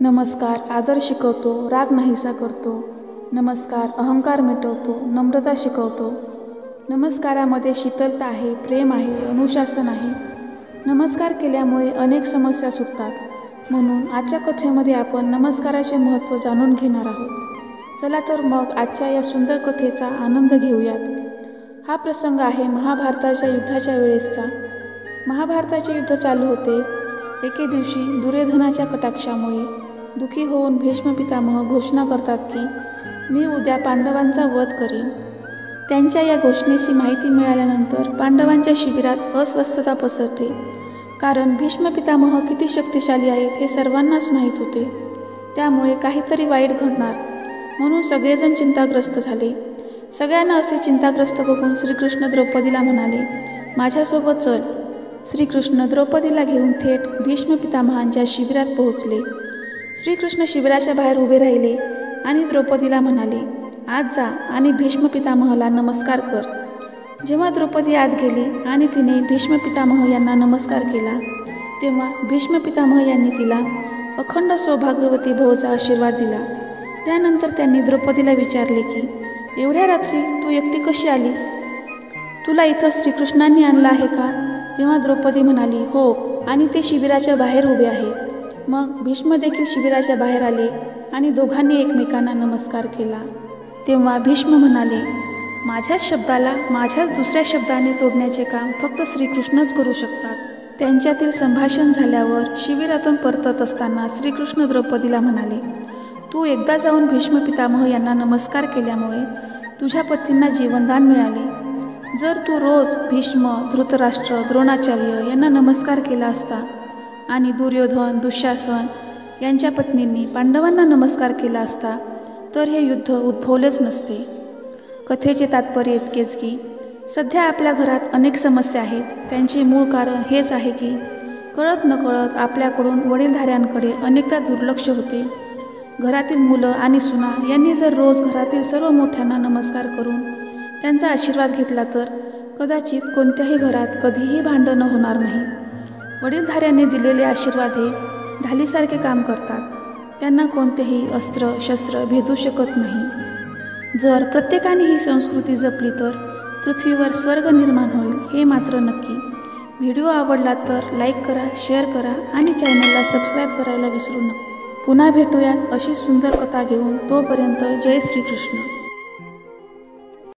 नमस्कार आदर शिकवतो, राग नाहीसा करतो. नमस्कार अहंकार मिटवतो, नम्रता शिकवतो. नमस्कारामध्ये शीतलता आहे, प्रेम आहे, अनुशासन आहे. नमस्कार केल्यामुळे अनेक समस्या सुटतात. म्हणून आजच्या कथेमध्ये आपण नमस्काराचे महत्त्व जाणून घेणार आहोत. चला तर मग आजच्या या सुंदर कथेचा आनंद घेऊयात. हा प्रसंग आहे महाभारताच्या युद्धाच्या वेळेसचा. महाभारताचे युद्ध चालू होते. एके दिवशी दुर्योधनाच्या कटाक्षामुळे दुःखी होऊन भीष्म पितामह घोषणा करतात की मी उद्या पांडवांचा वध करीन. त्यांच्या या घोषणेची माहिती मिळाल्यानंतर पांडवांच्या शिबिरात अस्वस्थता पसरते. कारण भीष्म पितामह किती शक्तिशाली आहेत हे सर्वांनाच माहीत होते. त्यामुळे काहीतरी वाईट घडणार म्हणून सगळेजण चिंताग्रस्त झाले. सगळ्यांना असे चिंताग्रस्त बघून श्रीकृष्ण द्रौपदीला म्हणाले, माझ्यासोबत चल. श्रीकृष्ण द्रौपदीला घेऊन थेट भीष्म पितामहांच्या शिबिरात पोहोचले. श्रीकृष्ण शिबिराच्या बाहेर उभे राहिले आणि द्रौपदीला म्हणाले, आत जा आणि भीष्म पितामहाला नमस्कार कर. जेव्हा द्रौपदी आत गेली आणि तिने भीष्म पितामह यांना नमस्कार केला तेव्हा भीष्म पितामह यांनी तिला अखंड सौभाग्यवती भवचा आशीर्वाद दिला. त्यानंतर त्यांनी द्रौपदीला विचारले की एवढ्या रात्री तू एकटी कशी आलीस? तुला इथं श्रीकृष्णांनी आणलं आहे का? तेव्हा द्रौपदी म्हणाली, हो, आणि ते शिबिराच्या बाहेर उभे आहेत. मग भीष्म देखील शिबिराच्या बाहेर आले आणि दोघांनी एकमेकांना नमस्कार केला. तेव्हा भीष्म म्हणाले, माझ्याच शब्दाला माझ्याच दुसऱ्या शब्दाने तोडण्याचे काम फक्त श्रीकृष्णच करू शकतात. त्यांच्यातील संभाषण झाल्यावर शिबिरातून परतत असताना श्रीकृष्ण द्रौपदीला म्हणाले, तू एकदा जाऊन भीष्म पितामह यांना नमस्कार केल्यामुळे तुझ्या पत्नींना जीवनदान मिळाले. जर तू रोज भीष्म, धृतराष्ट्र, द्रोणाचार्य यांना नमस्कार केला असता आणि दुर्योधन, दुःशासन यांच्या पत्नींनी पांडवांना नमस्कार केला असता तर हे युद्ध उद्भवलेच नसते. कथेचे तात्पर्य इतकेच की सध्या आपल्या घरात अनेक समस्या आहेत. त्यांचे मूळ कारण हेच आहे की कळत नकळत आपल्याकडून वडीलधाऱ्यांकडे अनेकदा दुर्लक्ष होते. घरातील मुलं आणि सुना यांनी जर रोज घरातील सर्व मोठ्यांना नमस्कार करून त्यांचा आशीर्वाद घेतला तर कदाचित कोणत्याही घरात कधीही भांडणं होणार नाहीत. वडीलधाऱ्यांनी दिलेले आशीर्वाद हे ढालीसारखे काम करतात. त्यांना कोणतेही अस्त्र शस्त्र भेदू शकत नाही. जर प्रत्येकाने ही संस्कृती जपली तर पृथ्वीवर स्वर्ग निर्माण होईल हे मात्र नक्की. व्हिडिओ आवडला तर लाईक करा, शेअर करा आणि चॅनलला सबस्क्राईब करायला विसरू नका. पुन्हा भेटूयात अशी सुंदर कथा घेऊन. तोपर्यंत जय श्रीकृष्ण.